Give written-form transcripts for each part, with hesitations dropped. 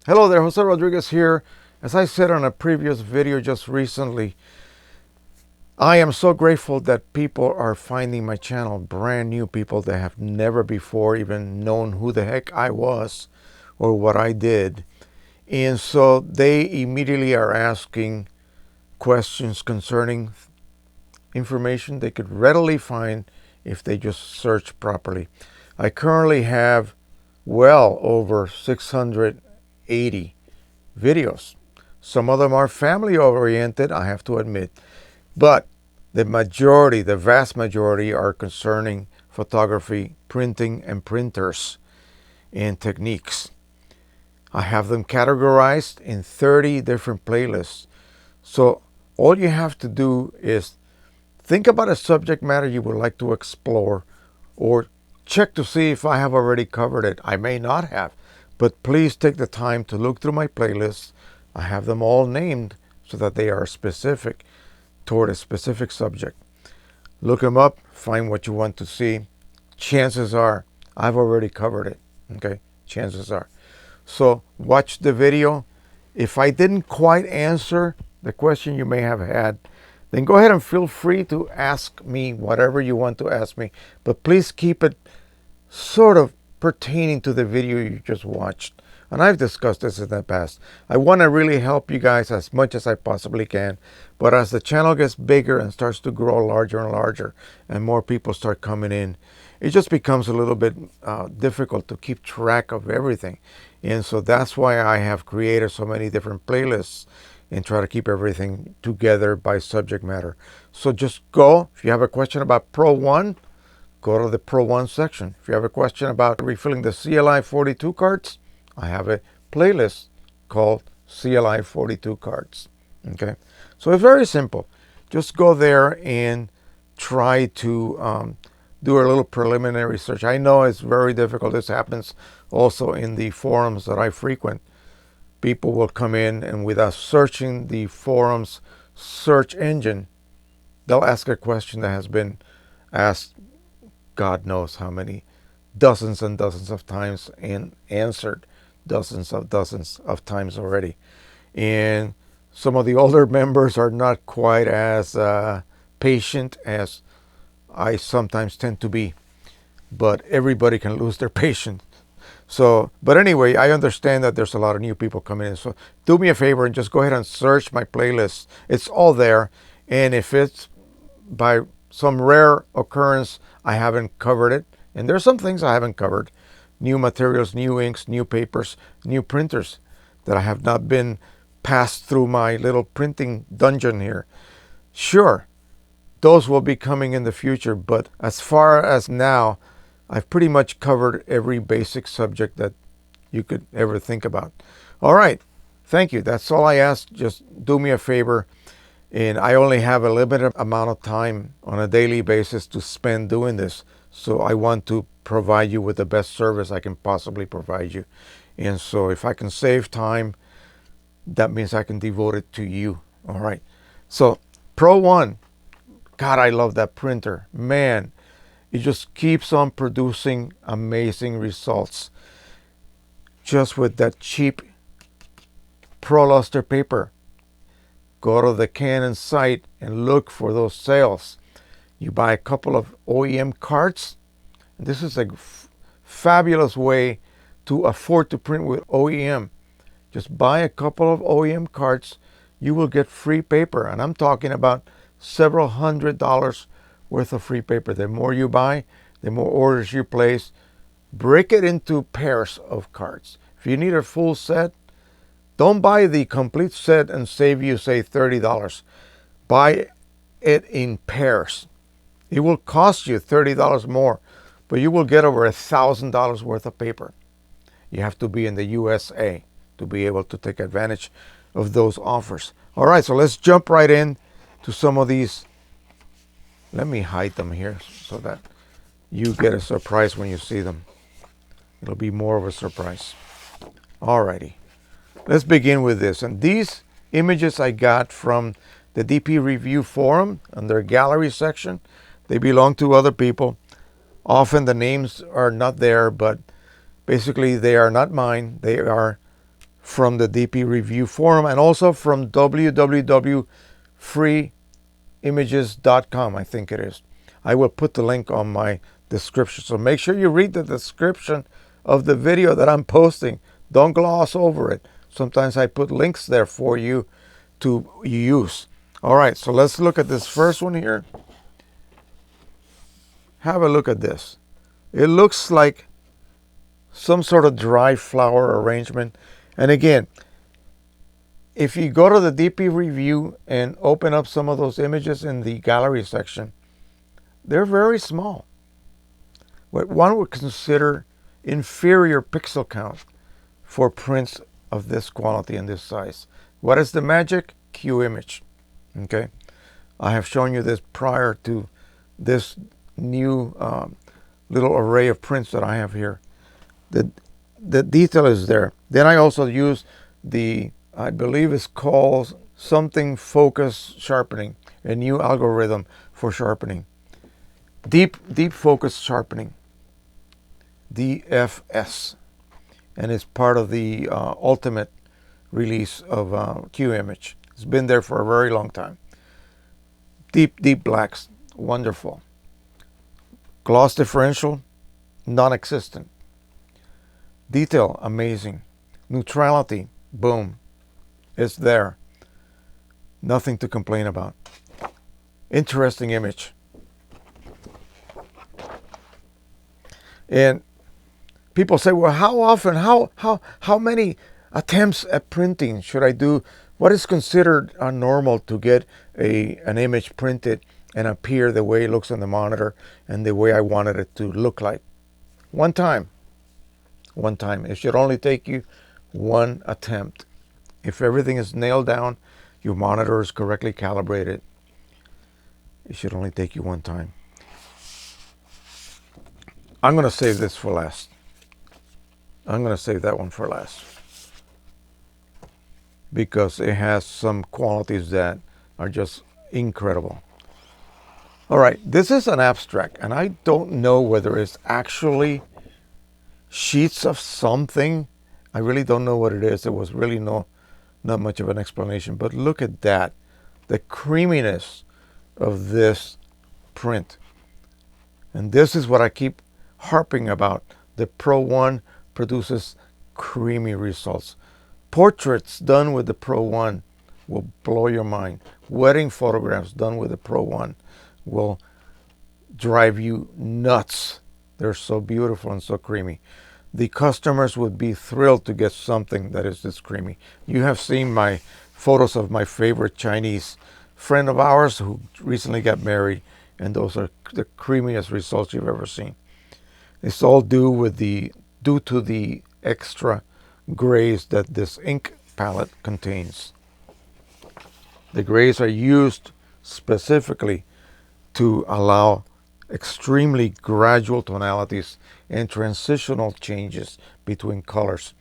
Hello there, Jose Rodriguez here. As I said on a previous video just recently, I am so grateful that people are finding my channel, brand new people that have never before even known who the heck I was or what I did. And so they immediately are asking questions concerning information they could readily find if they just search properly. I currently have well over 680 videos. Some of them are family oriented, I have to admit, but the majority, the vast majority, are concerning photography, printing, and printers and techniques. I have them categorized in 30 different playlists. So all you have to do is think about a subject matter you would like to explore, or check to see if I have already covered it. I may not have, but please take the time to look through my playlists. I have them all named so that they are specific toward a specific subject. Look them up, find what you want to see. Chances are I've already covered it. Okay, chances are. So watch the video. If I didn't quite answer the question you may have had, then go ahead and feel free to ask me whatever you want to ask me. But please keep it sort of pertaining to the video you just watched. And I've discussed this in the past. I want to really help you guys as much as I possibly can. But as the channel gets bigger and starts to grow larger and larger, and more people start coming in, it just becomes a little bit difficult to keep track of everything. And so that's why I have created so many different playlists and try to keep everything together by subject matter. So just go, if you have a question about Pro 1, go to the Pro 1 section. If you have a question about refilling the CLI 42 cards, I have a playlist called CLI 42 cards. Okay, so it's very simple. Just go there and try to do a little preliminary research. I know it's very difficult. This happens also in the forums that I frequent. People will come in and without searching the forum's search engine, they'll ask a question that has been asked God knows how many dozens and dozens of times and answered dozens of times already. And some of the older members are not quite as patient as I sometimes tend to be, but everybody can lose their patience. So, but anyway, I understand that there's a lot of new people coming in. So do me a favor and just go ahead and search my playlist. It's all there. And if it's by some rare occurrence I haven't covered it, and there's some things I haven't covered, new materials, new inks, new papers, new printers that I have not been passed through my little printing dungeon here. Sure, those will be coming in the future, but as far as now, I've pretty much covered every basic subject that you could ever think about. All right, thank you. That's all I ask. Just do me a favor. And I only have a limited amount of time on a daily basis to spend doing this. So I want to provide you with the best service I can possibly provide you. And so if I can save time, that means I can devote it to you. All right. So Pro 1, God, I love that printer. Man, it just keeps on producing amazing results. Just with that cheap Pro Luster paper. Go to the Canon site and look for those sales. You buy a couple of OEM cards. This is a fabulous way to afford to print with OEM. Just buy a couple of OEM cards. You will get free paper. And I'm talking about several $100s worth of free paper. The more you buy, the more orders you place. Break it into pairs of cards. If you need a full set, don't buy the complete set and save you, say, $30. Buy it in pairs. It will cost you $30 more, but you will get over $1,000 worth of paper. You have to be in the USA to be able to take advantage of those offers. All right, so let's jump right in to some of these. Let me hide them here so that you get a surprise when you see them. It'll be more of a surprise. All righty. Let's begin with this. And these images I got from the DP Review forum on their gallery section. They belong to other people. Often the names are not there, but basically they are not mine. They are from the DP Review Forum and also from www.freeimages.com, I think it is. I will put the link on my description. So make sure you read the description of the video that I'm posting. Don't gloss over it. Sometimes I put links there for you to use. All right, so let's look at this first one here. Have a look at this. It looks like some sort of dry flower arrangement. And again, if you go to the DP Review and open up some of those images in the gallery section, they're very small. What one would consider inferior pixel count for prints of this quality and this size. What is the magic? Q image. Okay, I have shown you this prior to this new little array of prints that I have here. The detail is there. Then I also use the, I believe it's called something focus sharpening, a new algorithm for sharpening. Deep focus sharpening, DFS, and it's part of the ultimate release of Q image. It's been there for a very long time. Deep blacks, wonderful. Gloss differential, non-existent. Detail, amazing. Neutrality, boom, it's there. Nothing to complain about. Interesting image. And people say, well, how often, how many attempts at printing should I do? What is considered normal to get an image printed and appear the way it looks on the monitor and the way I wanted it to look like? One time. It should only take you one attempt. If everything is nailed down, your monitor is correctly calibrated, it should only take you one time. I'm going to save this for last. I'm going to save that one for last, because it has some qualities that are just incredible. All right, this is an abstract, and I don't know whether it's actually sheets of something. I really don't know what it is. There was really not much of an explanation, but look at that. The creaminess of this print. And this is what I keep harping about. The Pro 1 produces creamy results. Portraits done with the Pro 1 will blow your mind. Wedding photographs done with the Pro 1 will drive you nuts. They're so beautiful and so creamy. The customers would be thrilled to get something that is this creamy. You have seen my photos of my favorite Chinese friend of ours who recently got married, and those are the creamiest results you've ever seen. It's all due to the extra grays that this ink palette contains. The grays are used specifically to allow extremely gradual tonalities and transitional changes between colors.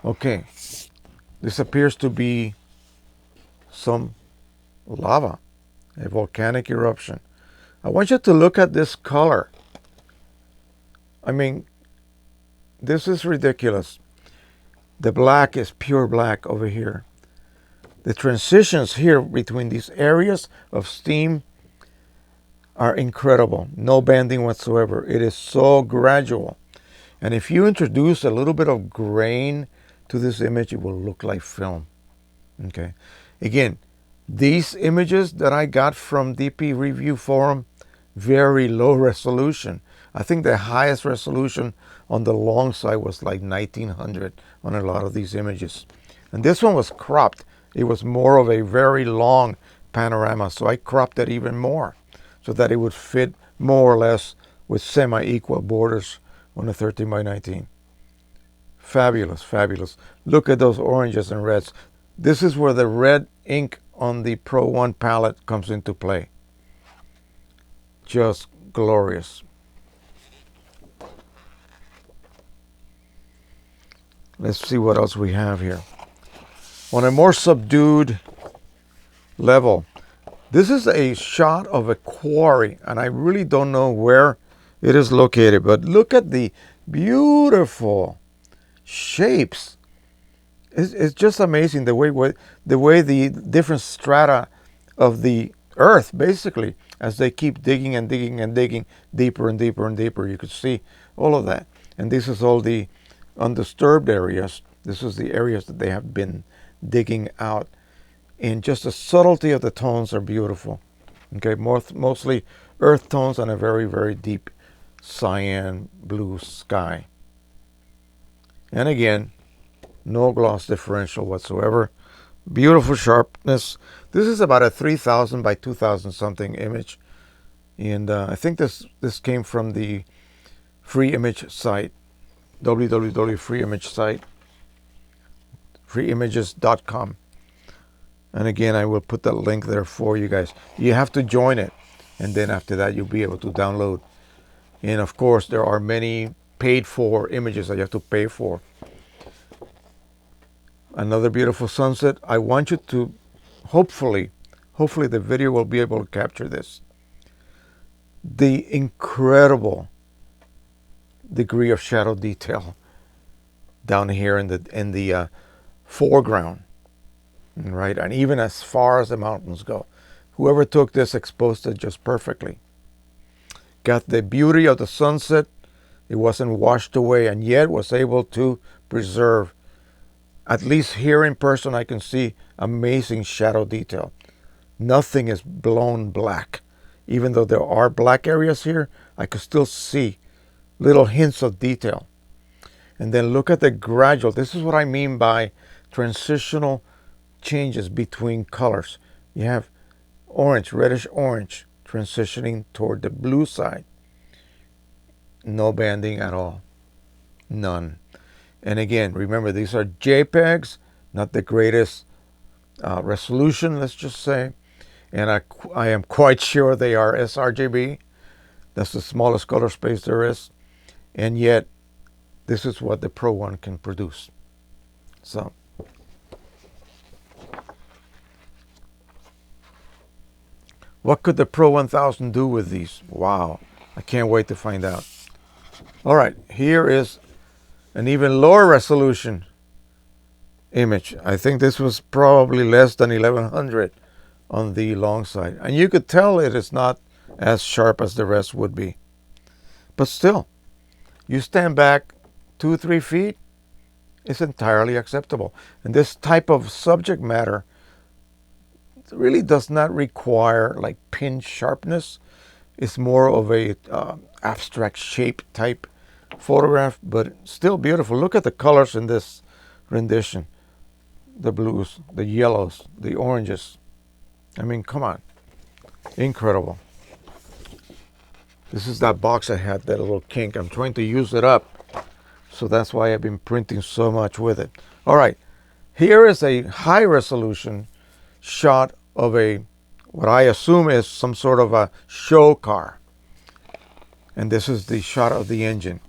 Okay, this appears to be some lava, a volcanic eruption. I want you to look at this color. I mean, this is ridiculous. The black is pure black over here. The transitions here between these areas of steam are incredible. No banding whatsoever. It is so gradual. And if you introduce a little bit of grain to this image, it will look like film. Okay. Again, these images that I got from DP Review Forum, very low resolution. I think the highest resolution on the long side was like 1900 on a lot of these images. And this one was cropped. It was more of a very long panorama, so I cropped it even more so that it would fit more or less with semi-equal borders on a 13 by 19. Fabulous, fabulous. Look at those oranges and reds. This is where the red ink on the Pro 1 palette comes into play. Just glorious. Let's see what else we have here. On a more subdued level, this is a shot of a quarry, and I really don't know where it is located, but look at the beautiful shapes. It's just amazing the way the different strata of the earth, basically, as they keep digging and digging and digging deeper and deeper and deeper. You could see all of that. And this is all the undisturbed areas. This is the areas that they have been digging out. And just the subtlety of the tones are beautiful. Okay, mostly earth tones and a very, very deep cyan blue sky. And again, no gloss differential whatsoever. Beautiful sharpness. This is about a 3000 by 2000 something image. And I think this came from the free image site, www free image site, freeimages.com. And again, I will put that link there for you guys. You have to join it. And then after that, you'll be able to download. And of course, there are many paid for images that you have to pay for. Another beautiful sunset. I want you to, hopefully the video will be able to capture this. The incredible degree of shadow detail down here in the foreground, right? And even as far as the mountains go. Whoever took this exposed it just perfectly. Got the beauty of the sunset. It wasn't washed away, and yet was able to preserve. At least here in person, I can see amazing shadow detail. Nothing is blown black. Even though there are black areas here, I could still see little hints of detail. And then look at the gradual. This is what I mean by transitional changes between colors. You have orange, reddish orange, transitioning toward the blue side. No banding at all. None. And again, remember, these are JPEGs, not the greatest resolution, let's just say. And I am quite sure they are sRGB. That's the smallest color space there is. And yet, this is what the Pro One can produce. So, what could the Pro 1000 do with these? Wow, I can't wait to find out. All right, here is an even lower resolution image. I think this was probably less than 1100 on the long side. And you could tell it is not as sharp as the rest would be. But still, you stand back 2-3 feet, it's entirely acceptable. And this type of subject matter really does not require like pin sharpness. It's more of a abstract shape type photograph, but still beautiful. Look at the colors in this rendition. The blues, the yellows, the oranges. I mean, come on. Incredible. This is that box I had, that little kink. I'm trying to use it up. So that's why I've been printing so much with it. All right. Here is a high resolution shot of what I assume is some sort of a show car. And this is the shot of the engine.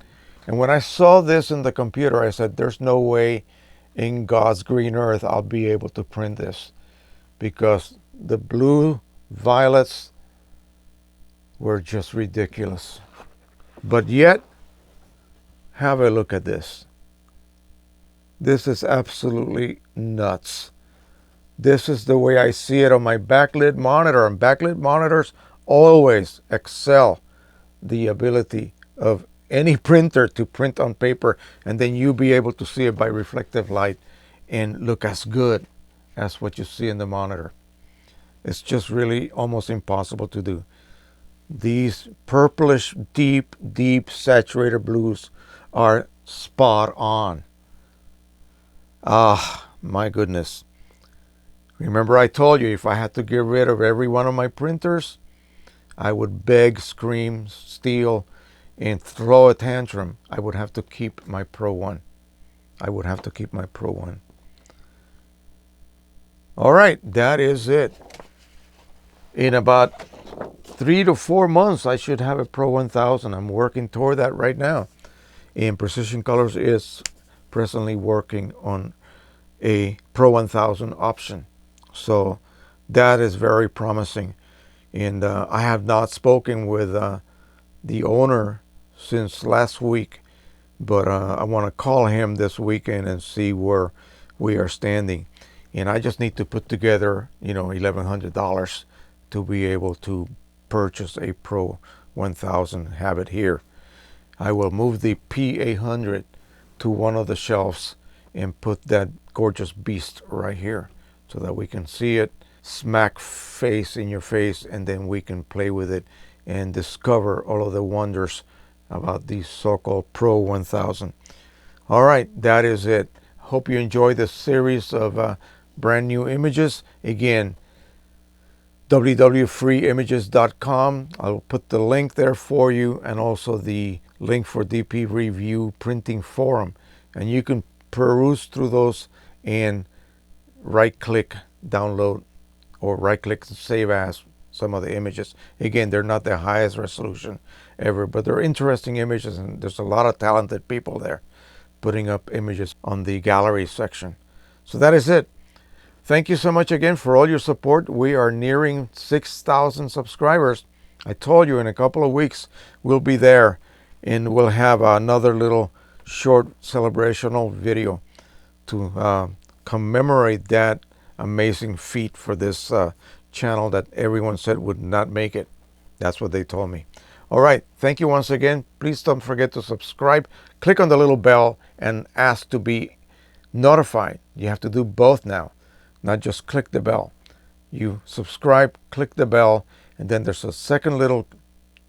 And when I saw this in the computer, I said, there's no way in God's green earth I'll be able to print this, because the blue violets were just ridiculous. But yet, have a look at this. This is absolutely nuts. This is the way I see it on my backlit monitor. And backlit monitors always excel the ability of any printer to print on paper, and then you be able to see it by reflective light and look as good as what you see in the monitor. It's just really almost impossible to do. These purplish, deep saturated blues are spot on. Ah, my goodness. Remember I told you if I had to get rid of every one of my printers, I would beg, scream, steal, and throw a tantrum. I would have to keep my Pro One. I would have to keep my Pro One. All right, that is it. In about 3 to 4 months, I should have a Pro 1000. I'm working toward that right now. And Precision Colors is presently working on a Pro 1000 option. So that is very promising. And I have not spoken with the owner since last week. but I want to call him this weekend and see where we are standing. And I just need to put together, $1,100 to be able to purchase a Pro 1000, have it here. I will move the P800 to one of the shelves and put that gorgeous beast right here so that we can see it smack face in your face, and then we can play with it and discover all of the wonders about the so-called Pro 1000. All right, that is it. Hope you enjoy this series of brand new images. Again, www.freeimages.com. I'll put the link there for you, and also the link for DP Review Printing Forum. And you can peruse through those and right-click download, or right-click save as some of the images. Again, they're not the highest resolution ever, but they're interesting images, and there's a lot of talented people there putting up images on the gallery section. So that is it. Thank you so much again for all your support. We are nearing 6,000 subscribers. I told you in a couple of weeks we'll be there, and we'll have another little short celebrational video to commemorate that amazing feat for this channel that everyone said would not make it. That's what they told me. All right. Thank you once again. Please don't forget to subscribe. Click on the little bell and ask to be notified. You have to do both now, not just click the bell. You subscribe, click the bell, and then there's a second little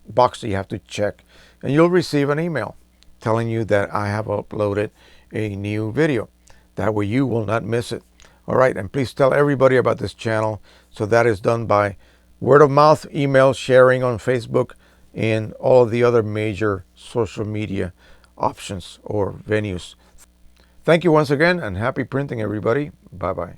box that you have to check, and you'll receive an email telling you that I have uploaded a new video. That way you will not miss it. All right, and please tell everybody about this channel. So that is done by word of mouth, email, sharing on Facebook, and all of the other major social media options or venues. Thank you once again, and happy printing, everybody. Bye-bye.